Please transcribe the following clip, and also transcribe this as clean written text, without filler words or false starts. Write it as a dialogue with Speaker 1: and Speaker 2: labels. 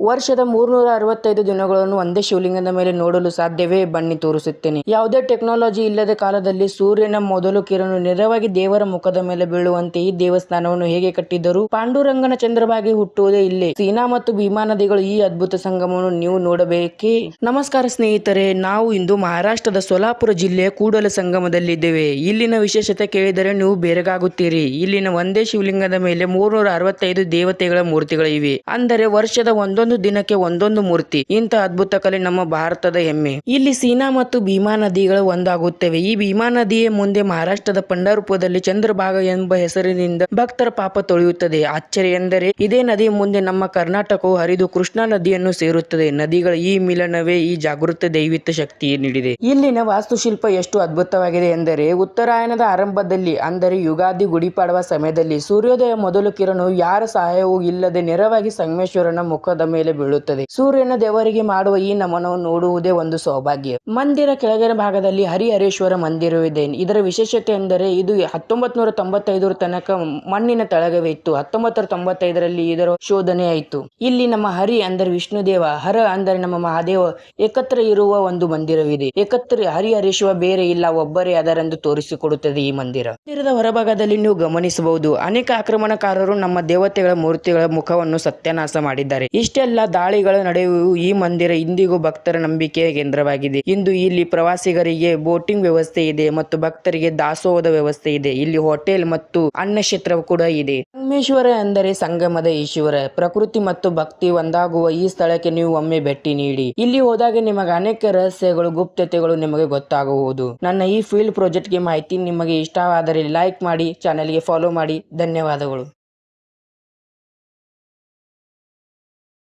Speaker 1: ವರ್ಷದ 365 ದಿನಗಳನ್ನು ಒಂದೇ ಶಿವಲಿಂಗದ ಮೇಲೆ ನೋಡಲು ಸಾಧ್ಯವೇ? ಬನ್ನಿ ತೋರಿಸುತ್ತೇನೆ. ಯಾವುದೇ ಟೆಕ್ನಾಲಜಿ ಇಲ್ಲದ ಕಾಲದಲ್ಲಿ ಸೂರ್ಯನ ಮೊದಲು ಕಿರಣ ನೇರವಾಗಿ ದೇವರ ಮುಖದ ಮೇಲೆ ಬೀಳುವಂತೆ ಈ ದೇವಸ್ಥಾನವನ್ನು ಹೇಗೆ ಕಟ್ಟಿದ್ದರು? ಪಾಂಡುರಂಗನ ಚಂದ್ರಭಾಗಿ ಹುಟ್ಟುವುದೇ ಇಲ್ಲೇ. ಸೀನಾ ಮತ್ತು ಭೀಮಾ ನದಿಗಳು ಈ ಅದ್ಭುತ ಸಂಗಮವನ್ನು ನೀವು ನೋಡಬೇಕೇ? ನಮಸ್ಕಾರ ಸ್ನೇಹಿತರೆ, ನಾವು ಇಂದು ಮಹಾರಾಷ್ಟ್ರದ ಸೋಲಾಪುರ ಜಿಲ್ಲೆಯ ಕೂಡಲ ಸಂಗಮದಲ್ಲಿದ್ದೇವೆ. ಇಲ್ಲಿನ ವಿಶೇಷತೆ ಕೇಳಿದರೆ ನೀವು ಬೆರಗಾಗುತ್ತೀರಿ. ಇಲ್ಲಿನ ಒಂದೇ ಶಿವಲಿಂಗದ ಮೇಲೆ 365 ದೇವತೆಗಳ ಮೂರ್ತಿಗಳು ಇವೆ. ಅಂದರೆ ವರ್ಷದ ಒಂದೊಂದು ದಿನಕ್ಕೆ ಒಂದೊಂದು ಮೂರ್ತಿ. ಇಂಥ ಅದ್ಭುತ ಕಲೆ ನಮ್ಮ ಭಾರತದ ಹೆಮ್ಮೆ. ಇಲ್ಲಿ ಸೀನಾ ಮತ್ತು ಭೀಮಾ ನದಿಗಳು ಒಂದಾಗುತ್ತವೆ. ಈ ಭೀಮಾ ನದಿಯೇ ಮುಂದೆ ಮಹಾರಾಷ್ಟ್ರದ ಪಂಢರಪುರದಲ್ಲಿ ಚಂದ್ರಭಾಗ ಎಂಬ ಹೆಸರಿನಿಂದ ಭಕ್ತರ ಪಾಪ ತೊಳೆಯುತ್ತದೆ. ಆಶ್ಚರ್ಯ ಎಂದರೆ ಇದೇ ನದಿ ಮುಂದೆ ನಮ್ಮ ಕರ್ನಾಟಕವು ಹರಿದು ಕೃಷ್ಣಾ ನದಿಯನ್ನು ಸೇರುತ್ತದೆ. ನದಿಗಳ ಈ ಮಿಲನವೇ ಈ ಜಾಗೃತ ದೈವಿಕ ಶಕ್ತಿ ನೀಡಿದೆ. ಇಲ್ಲಿನ ವಾಸ್ತುಶಿಲ್ಪ ಎಷ್ಟು ಅದ್ಭುತವಾಗಿದೆ ಎಂದರೆ ಉತ್ತರಾಯಣದ ಆರಂಭದಲ್ಲಿ ಅಂದರೆ ಯುಗಾದಿ ಗುಡಿಪಾಡವ ಸಮಯದಲ್ಲಿ ಸೂರ್ಯೋದಯ ಮೊದಲು ಕಿರಣವು ಯಾರ ಸಹಾಯವೂ ಇಲ್ಲದೆ ನೇರವಾಗಿ ಸಂಗಮೇಶ್ವರನ ಮುಖದ ಮೇಲೆ ಬೀಳುತ್ತದೆ. ಸೂರ್ಯನ ದೇವರಿಗೆ ಮಾಡುವ ಈ ನಮನವನ್ನು ನೋಡುವುದೇ ಒಂದು ಸೌಭಾಗ್ಯ. ಮಂದಿರ ಕೆಳಗಿನ ಭಾಗದಲ್ಲಿ ಹರಿಹರೇಶ್ವರ ಮಂದಿರವಿದೆ. ಇದರ ವಿಶೇಷತೆ ಎಂದರೆ ಇದು 1995 ತನಕ ಮಣ್ಣಿನ ತಳಗವೇ ಇತ್ತು. 1995ರಲ್ಲಿ ಇದರ ಶೋಧನೆ ಆಯಿತು. ಇಲ್ಲಿ ನಮ್ಮ ಹರಿ ಅಂದರೆ ವಿಷ್ಣುದೇವ, ಹರ ಅಂದರೆ ನಮ್ಮ ಮಹಾದೇವ ಏಕತ್ರ ಇರುವ ಒಂದು ಮಂದಿರವಿದೆ. ಏಕತ್ರ ಹರಿಹರೇಶ್ವರ ಬೇರೆ ಇಲ್ಲ, ಒಬ್ಬರೇ ಅದರೆಂದು ತೋರಿಸಿಕೊಡುತ್ತದೆ ಈ ಮಂದಿರ. ಮಂದಿರದ ಹೊರಭಾಗದಲ್ಲಿ ನೀವು ಗಮನಿಸಬಹುದು ಅನೇಕ ಆಕ್ರಮಣಕಾರರು ನಮ್ಮ ದೇವತೆಗಳ ಮೂರ್ತಿಗಳ ಮುಖವನ್ನು ಸತ್ಯನಾಶ ಮಾಡಿದ್ದಾರೆ. ಇಷ್ಟೆಲ್ಲ ದಾಳಿಗಳ ನಡುವೆಯೂ ಈ ಮಂದಿರ ಇಂದಿಗೂ ಭಕ್ತರ ನಂಬಿಕೆಯ ಕೇಂದ್ರವಾಗಿದೆ. ಇಂದು ಇಲ್ಲಿ ಪ್ರವಾಸಿಗರಿಗೆ ಬೋಟಿಂಗ್ ವ್ಯವಸ್ಥೆ ಇದೆ ಮತ್ತು ಭಕ್ತರಿಗೆ ದಾಸೋಹದ ವ್ಯವಸ್ಥೆ ಇದೆ. ಇಲ್ಲಿ ಹೋಟೆಲ್ ಮತ್ತು ಅನ್ನಕ್ಷೇತ್ರ ಕೂಡ ಇದೆ. ಸಂಗಮೇಶ್ವರ ಎಂದರೆ ಸಂಗಮದ ಈಶ್ವರ. ಪ್ರಕೃತಿ ಮತ್ತು ಭಕ್ತಿ ಒಂದಾಗುವ ಈ ಸ್ಥಳಕ್ಕೆ ನೀವು ಒಮ್ಮೆ ಭೇಟಿ ನೀಡಿ. ಇಲ್ಲಿ ಹೋದಾಗ ನಿಮಗೆ ಅನೇಕ ರಹಸ್ಯಗಳು, ಗುಪ್ತತೆಗಳು ನಿಮಗೆ ಗೊತ್ತಾಗುವುದು. ನನ್ನ ಈ ಫೀಲ್ಡ್ ಪ್ರಾಜೆಕ್ಟ್ಗೆ ಮಾಹಿತಿ ನಿಮಗೆ ಇಷ್ಟವಾದರೆ ಲೈಕ್ ಮಾಡಿ, ಚಾನೆಲ್ಗೆ ಫಾಲೋ ಮಾಡಿ. ಧನ್ಯವಾದಗಳು.